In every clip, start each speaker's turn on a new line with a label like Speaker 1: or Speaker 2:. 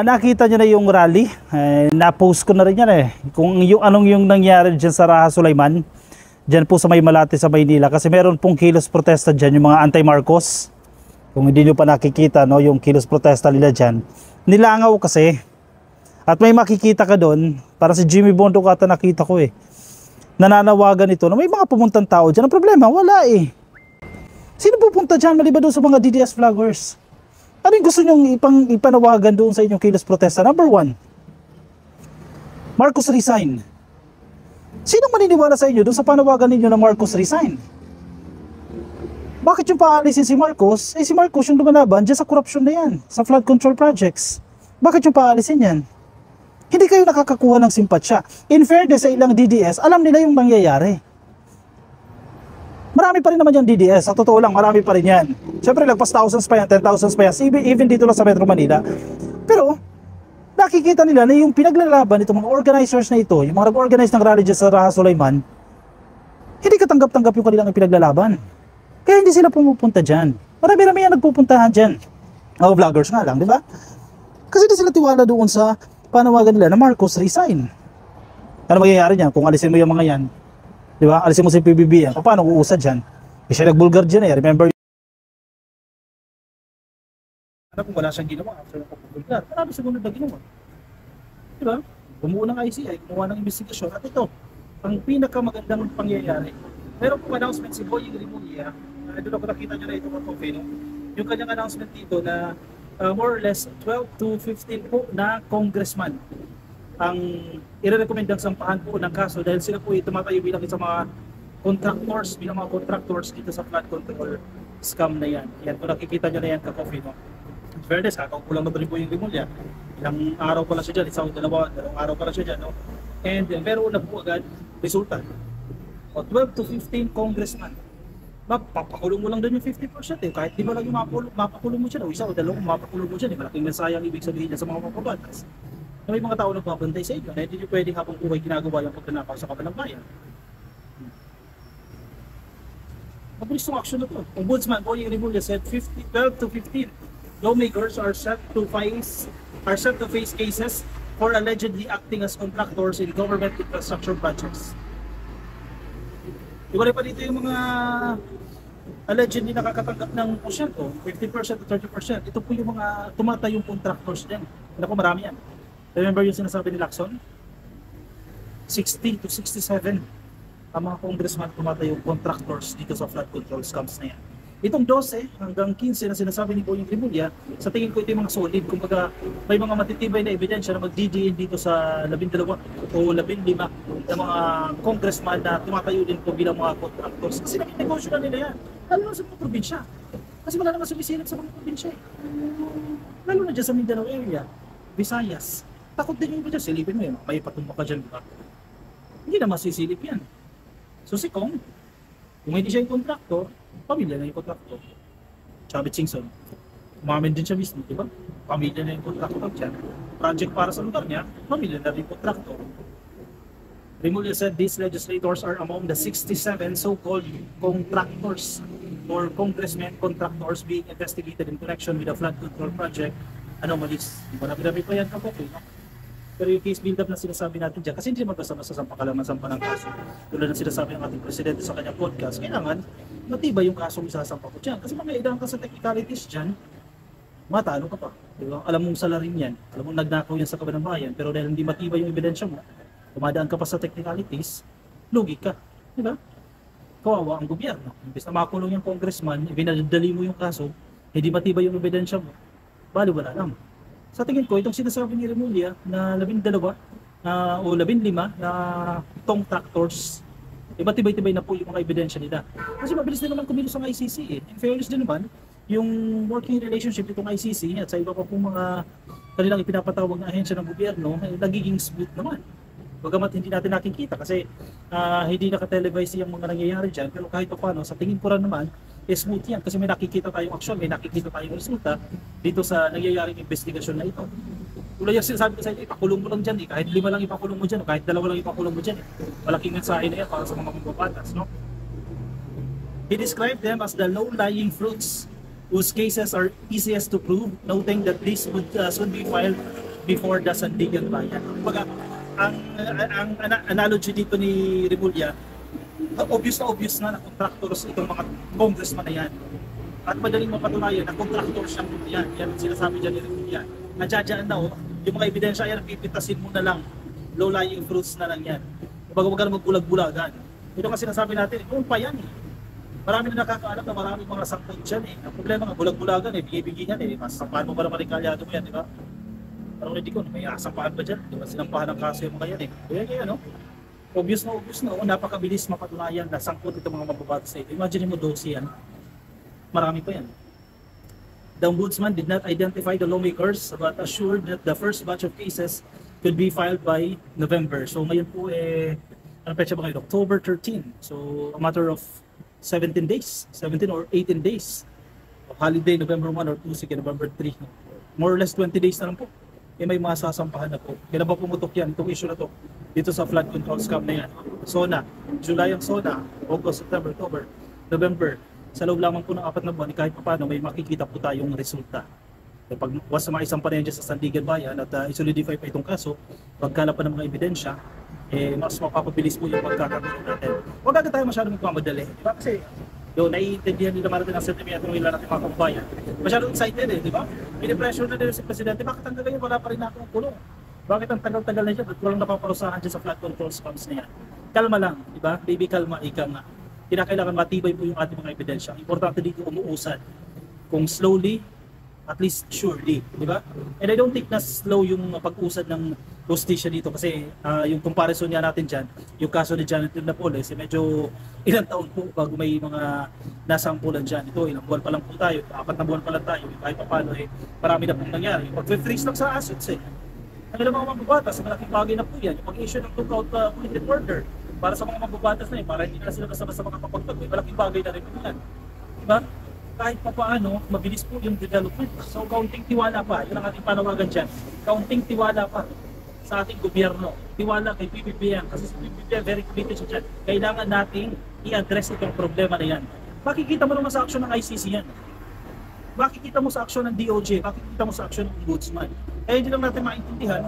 Speaker 1: Nakita nyo na yung rally. Na-post ko na rin yan eh. Kung yung anong yung nangyari dyan sa Raha Sulaiman. Dyan po sa May Malate sa Maynila. Kasi meron pong kilos protesta dyan, yung mga anti-Marcos. Kung hindi nyo pa nakikita, no, yung kilos protesta nila dyan. Nilangaw kasi. At may makikita ka doon. Para si Jimmy Bondo kata nakita ko eh. Nananawagan ito na may mga pumuntang tao dyan. Ang problema, wala eh. Sino pupunta dyan maliban doon sa mga DDS vloggers? Ano yung gusto nyong ipanawagan doon sa inyong kilos protesta? Number 1, Marcos resign. Sino maniniwala sa inyo doon sa panawagan ninyo na Marcos resign? Bakit yung paalisin si Marcos? Si Marcos yung lumalaban dyan sa corruption na yan, sa flood control projects. Bakit yung paalisin yan? Hindi kayo nakakakuha ng simpatsya. In fairness sa ilang DDS, alam nila yung nangyayari. Marami pa rin naman yung DDS. Sa totoo lang, marami pa rin yan. Siyempre, lagpas thousands pa yan, 10,000 pa yan. Even dito lang sa Metro Manila. Pero, nakikita nila na yung pinaglalaban itong mga organizers na ito, yung mga nag-organize ng rally dyan sa Raha Sulaiman, hindi katanggap-tanggap yung kanilang pinaglalaban. Kaya hindi sila pumupunta dyan. Marami-rami yan nagpupuntahan dyan. O, vloggers nga lang, di ba? Kasi hindi sila tiwala doon sa panawagan nila na Marcos resign. Ano mangyayari niyan kung alisin mo yung mga yan? Di ba? Alisin mo si PBB yan. Paano uusad dyan? Siya nagbulgar dyan eh. Remember? Ano kung wala siyang ginawa after ng pagbulgar? Marami sumunod na ginawa. Di ba? Bumuo ng ICI, gumawa ng investigasyon. At ito, ang pinakamagandang pangyayari. Meron pong announcement si Boying Rimulya. Doon ako nakita nyo na ito ng Coffee, no? Yung kanyang announcement dito na more or less 12 to 15 po na congressman ang i-recommendang sampahan po ng kaso dahil sila po tumatayo bilang sa mga contractors, bilang mga contractors dito sa flood control scam na yan. Yan, kung nakikita nyo na yan ka-coffee, no? In fairness, kakaukulang na po yung Rimulya. Ilang araw pa lang siya dyan, dalawang araw pa lang siya dyan, no? And meron na po agad resulta. O 12 to 15 congressman. Mapapakulong mo lang doon yung 50% eh. Kahit di ba lang yung mapakulong mo siya, o isa o dalawang mapakulong mo siya, malaking mensaya ang ibig sabihin niya sa mga mapabatas. Na may mga tao nagbabantay sa inyo na hindi nyo pwedeng habang buhay ginagawa yung pagkanakaw sa kabilang bayan. Mabilis yung action na to. Ombudsman Boying Rimulya said 12 to 15 lawmakers are set to face cases for allegedly acting as contractors in government infrastructure projects. Iwalay pa dito yung mga allegedly nakakatanggap ng porsyento, 50% to 30%. Ito po yung mga tumatayong contractors din. Naku, marami yan. Remember yung sinasabi ni Lacson? 60 to 67 ang mga congressman tumatayong contractors dito sa flood control scams na yan. Itong 12 hanggang 15 na sinasabi ni Boying Rimulya, sa tingin ko ito yung mga solid. Kumbaga may mga matitibay na ebidensya na mag-DDN dito sa 12 o 15 na mga congressman na tumatayo din po bilang mga contractors. Kasi nag-negosyo na nila yan. Lalo na sa mga probinsya. Kasi wala naman sumisilip sa mga probinsya. Lalo na dyan sa Mindanao area, Visayas. Takot din yung iba dyan. Silipin mo yun. May patumba ka dyan, diba? Hindi na masisilip yan. So si Kong, kung hindi siya yung kontraktor, pamilya na yung kontraktor. Chavit Singson, umamin din siya mismo, diba? Pamilya na yung kontraktor dyan. Project para sa lugar niya, pamilya na rin yung kontraktor. Rimulya said these legislators are among the 67 so-called contractors or congressmen contractors being investigated in connection with the flood control project anomalies. Marami-rami pa yan kapag, no? Pero yung case build-up na sinasabi natin dyan, kasi hindi naman basta-basta sampa ka lang sampa ng kaso. Tulad na sinasabi ng ating presidente sa kanyang podcast, kailangan matibay yung kasong isasampa ko dyan. Kasi mga ilang ka sa technicalities dyan, matalo ka pa. Diba? Alam mong salarin yan, alam mong nagnakaw yan sa kabilang bayan, pero dahil hindi matibay yung ebidensya mo, tumadaan ka pa sa technicalities, lugi ka. Diba? Kawawa ang gobyerno. Imbes na makulong yung congressman, ibinadali mo yung kaso, hindi matibay yung ebidensya mo, bali wala lang. Sa tingin ko, itong sinasabi ni Rimulya na 12 o 15 na contractors, iba-tibay-tibay na po yung mga ebidensya nila. Kasi mabilis din naman kumilos ang ICC eh. In fairness din naman, yung working relationship itong ICC at sa iba pa pong mga kanilang ipinapatawag na ahensya ng gobyerno, nagiging smooth naman. Bagamat hindi natin nakikita kasi hindi naka-televise yung mga nangyayari dyan, pero kahit pa paano, sa tingin ko rin naman, smooth yan kasi may nakikita tayong aksyon, may nakikita tayong resulta dito sa nangyayaring investigasyon na ito. Tulad yung sinasabi ko sa inyo, ipakulong mo lang dyan eh. Kahit 5 lang ipakulong mo dyan, o kahit 2 lang ipakulong mo dyan eh. Malaking mensahe na yan para sa mga mababatas, no? He described them as the low-lying fruits whose cases are easiest to prove, noting that this would soon be filed before the Sandigan Bayan. Kumbaga, ang analogy dito ni Remulla, obvious na contractors itong mga congressman na yan. At madaling mapatunayan na contractor siyang yan. Yan ang sinasabi dyan ni Remulla. Nadyadyaan na yung mga ebidensya yan, pipitasin mo na lang. Low-lying fruits na lang yan. Bago wag ka na magbulag-bulagan. Ito nga sinasabi natin, kung pa yan eh. Marami na nakakaalam na maraming mga sangkot dyan eh. Ang problema nga, bulag-bulagan eh, bigay-bigay yan eh. Mas sampahan mo ba naman yung kalyado mo yan, di ba? Parang hindi ko, may sampahan ba dyan? Di ba sinampahan ng kaso yung mga yan eh. Kaya no? Obvious na, napakabilis mapatunayan na sangkot itong mga mababatas eh. Imagine mo 12 yan. Marami pa yan. The Ombudsman did not identify the lawmakers but assured that the first batch of cases could be filed by November. So ngayon po ano pa siya ba ngayon? October 13. So a matter of 17 days, 17 or 18 days of holiday, November 1 or 2, sige, November 3. More or less 20 days na lang po. May mga sasampahan na po. Kailan ba pumutok yan, itong issue na to dito sa flood control scam na yan? SONA, July ang SONA, August, September, October, November. Sa loob lamang po ng 4 na buwan, kahit pa paano may makikita po tayong resulta. So, pag once na maisampa na yan dyan sa Sandigan Bayan at isolidify pa itong kaso, pagkala pa ng mga ebidensya, mas mapapabilis po yung pagkakaroon natin. Huwag agad tayo masyadong magmamadali. Diba? Kasi naiintindihan nila natin ang sentimiento ng ilan natin mga kababayan. Masyadong excited di ba? Pinipressure na nila si Presidente, bakit ang gagawin? Wala pa rin natin ang kulong. Bakit ang tagal-tagal na dyan at walang napaparusahan dyan sa flood control scams na yan? Kalma lang, di ba? Baby, kalma, ika nga. Kinakailangan matibay po yung ating mga ebidensya. Importante dito umuusad. Kung slowly, at least surely, di ba? And I don't think na slow yung pag-usad ng hostisya dito kasi yung comparison niya natin dyan, yung kaso ni Janet Napoles, medyo ilang taon po bago may mga nasampulan dyan. Ito, ilang buwan pa lang po tayo, 4 na buwan pa lang tayo, kahit pa paano marami na pong nangyari. Yung pag-freeze lang sa assets ang ilang mga mababatas, malaking bagay na po yan. Yung pag-issue ng lookout bulletin order para sa mga mababatas na para hindi na sila basta-basta makapagpagpag, malaking bagay na rin po yan. Diba? Kahit pa paano, mabilis po yung development. So, kaunting tiwala pa. Yun ang ating panawagan dyan. Kaunting tiwala pa sa ating gobyerno. Tiwala kay PBBM. Kasi si PBBM, very committed siya dyan. Kailangan nating i-address itong problema na yan. Makikita mo naman sa aksyon ng ICC yan. Makikita mo sa aksyon ng DOJ. Makikita mo sa aksyon ng Ombudsman. Kaya hindi lang natin maintindihan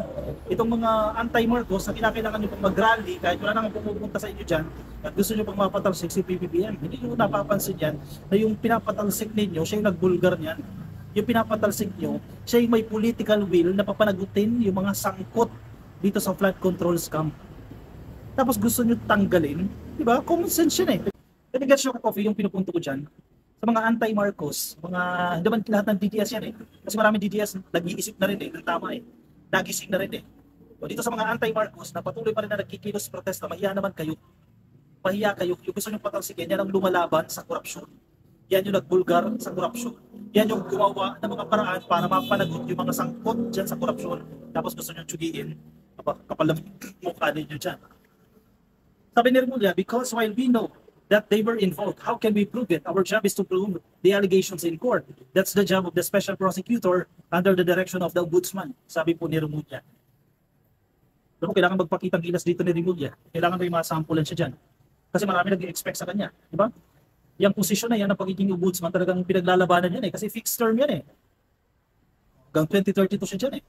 Speaker 1: itong mga anti-Marcos na kinakailangan nyo pang mag-rally kahit wala nang pumupunta sa inyo dyan at gusto nyo pang mapatalsik si PBBM. Hindi nyo napapansin yan na yung pinapatalsik ninyo, siya yung nagbulgar niyan. Yung pinapatalsik nyo, siya yung may political will na papanagutin yung mga sangkot dito sa flood control scam. Tapos gusto nyo tanggalin, di ba? Common sense yun Kaya gets nyo coffee yung pinupunto ko dyan. Sa mga anti-Marcos, hindi naman lahat ng DDS yan Kasi maraming DDS nag-iisip na rin ng tama nagising na rin O dito sa mga anti-Marcos na patuloy pa rin na nagkikilos protesta, mahiya naman kayo. Mahiya kayo. Yung gusto nyo patalsikin, yan ang lumalaban sa korupsyon. Yan yung nagbulgar sa korupsyon. Yan yung gumawa ng mga paraan para mapanagot yung mga sangkot dyan sa korupsyon. Tapos gusto nyo tsugiin, kapal ng mukha ninyo dyan. Sabi ni Remulla, because while we know that they were involved, how can we prove it? Our job is to prove the allegations in court. That's the job of the special prosecutor under the direction of the Ombudsman. Sabi po ni Remulla. Pero kailangan magpakitang gilas dito ni Remulla. Kailangan may masampulan siya dyan. Kasi marami nag-expect sa kanya. Di ba? Yung posisyon na yan ng pagiging Ombudsman talagang pinaglalabanan yan Kasi fixed term yan Hanggang 2032 siya dyan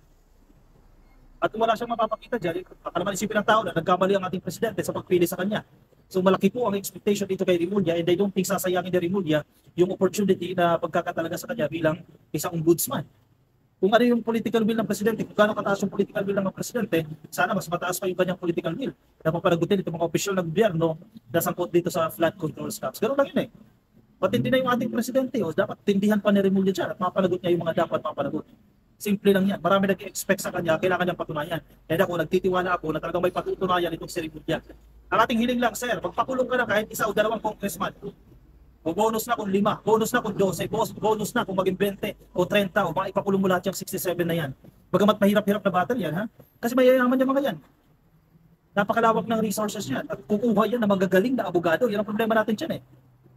Speaker 1: At wala siyang mapapakita dyan. Baka naman isipin ng tao na nagkamali ang ating presidente sa pagpili sa kanya. So malaki po ang expectation dito kay Remulla and I don't think sasayangin ni Remulla yung opportunity na pagkakatalaga sa kanya bilang isang ombudsman. Kung ano yung political will ng presidente, kung gaano kataas yung political will ng presidente, sana mas mataas pa yung kanyang political will na mapanagutin itong mga opisyal ng gobyerno na sangkot dito sa flood control scams. Ganun lang yun Matindi na yung ating presidente. Dapat tindihan pa ni Remulla dyan at mapanagot niya yung mga dapat mapanagot. Simple lang yan. Marami nag-expect sa kanya, kailangan niyang patunayan. And ako, nagtitiwala ako na talagang may patutunayan itong si Remulla. Ang ating hiling lang, sir, magpakulong ka na kahit 1 o 2 congressman. O bonus na kung 5, bonus na kung 12, bonus na kung maging 20 o 30, o maipakulong mo lahat yung 67 na yan. Bagamat mahirap-hirap na battle yan, Kasi mayayaman yung mga yan. Napakalawak ng resources yan. At kukuha yan na magagaling na abogado. Yan ang problema natin dyan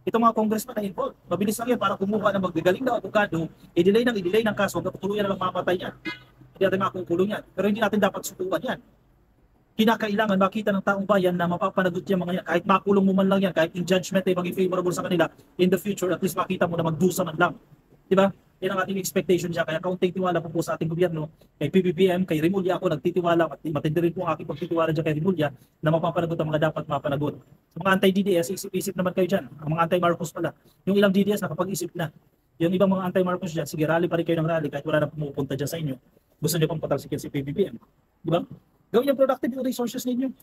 Speaker 1: Itong mga congressman na involved. Mabilis lang yan para kumuha ng magagaling na abogado, i-delay ng kaso, hanggang tuloy na lang mapatay yan. Hindi natin makukulong yan. Pero hindi natin dapat subukan yan. Kinakailangan makita ng taong bayan na mapapanagot yung mga yan. Kahit makulong mo man lang yan, kahit in judgment ay maging favorable sa kanila in the future, at least makita mo na magdusa man lang. Di ba? Yan ang ating expectation siya. Kaya kaunting tiwala po sa ating gobyerno, kay PBBM, kay Rimulya ako nagtitiwala at matindi rin po ang aking pagtitiwala dyan kay Rimulya na mapapanagot ang mga dapat mapanagot. Sa mga anti-DDS, isip-isip naman kayo dyan. Ang mga anti-Marcos pala. Yung ilang DDS nakapag-isip na. Yung ibang mga anti-Marcos dyan, sige, rally pa rin kayo ng rally kahit wala na pumupunta dyan sa inyo. Gusto niyo pang patalsikin si PBBM. Di ba? Gawin yung productive yung resources ninyo.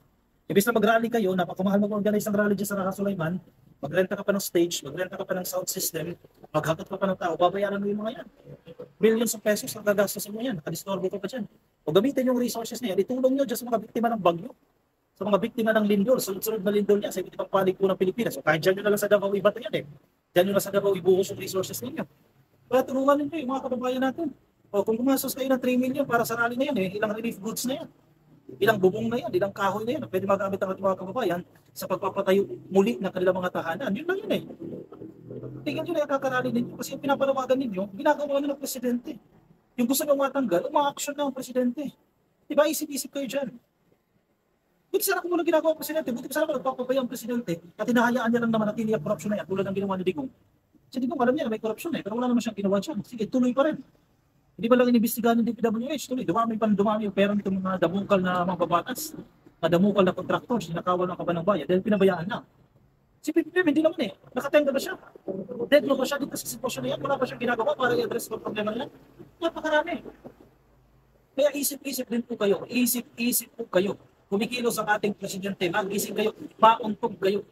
Speaker 1: Ibig na mag-rally kayo, napakamahal mag-organize ng rally dyan sa Raha Sulaiman, magrenta ka pa ng stage, magrenta ka pa ng sound system, maghagot ka pa ng tao, babayaran mo yung mga yan. Billions of pesos ang gagastos mo yan, nakadistorbo ka pa dyan. O gamitin yung resources na yan, itulong nyo dyan sa mga biktima ng bagyo, sa mga biktima ng lindol, sunod-sunod na lindol niya sa iba't ibang panig po ng Pilipinas. So kahit dyan nyo na lang sa Davao, iba to yan eh. Dyan nyo na sa Davao, ibuhos yung resources ninyo. Kaya tulungan ninyo yung mga kababayan natin. O kung gumastos kayo ng 3 million para sa rally na yan, ilang relief goods na yan. Ilang bubong na yan, ilang kahoy na yan. Pwede magamit ang ating mga kababayan sa pagpapatayo muli ng kanilang mga tahanan. Yun lang yun eh. Tingnan nyo na yung kakarali ninyo kasi yung pinapanawagan ninyo, ginagawa na ng presidente. Yung gusto nyo matanggal, umaaksyon na ang presidente. Diba, isip-isip kayo dyan. Buti sana kung walang ginagawa ang presidente, buti sana kung nagpapabaya ang presidente at hinahayaan niya lang naman natili ang korupsyon na yan tulad ng ginawa ni Digong. Si Digong alam niya na may korupsyon eh, pero wala naman siyang ginawa dyan. Sige, tuloy pa rin. Hindi ba lang inimbestigahan ng DPWH? Tuloy, dumami pa ng dumami yung pera nitong mga damukal na mga babatas, mga damukal na kontraktor, sinakawal ng kaban ng bayan dahil pinabayaan na. Si PPM hindi naman eh, nakatenga ba siya? Dead ba siya dito sa sitwasyon na yan? Wala ba siyang ginagawa para i-address yung problema na yan? Napakarami. Kaya isip-isip din po kayo, isip-isip po kayo. Kumikilos ang ating presidente, magising kayo, pauntog kayo.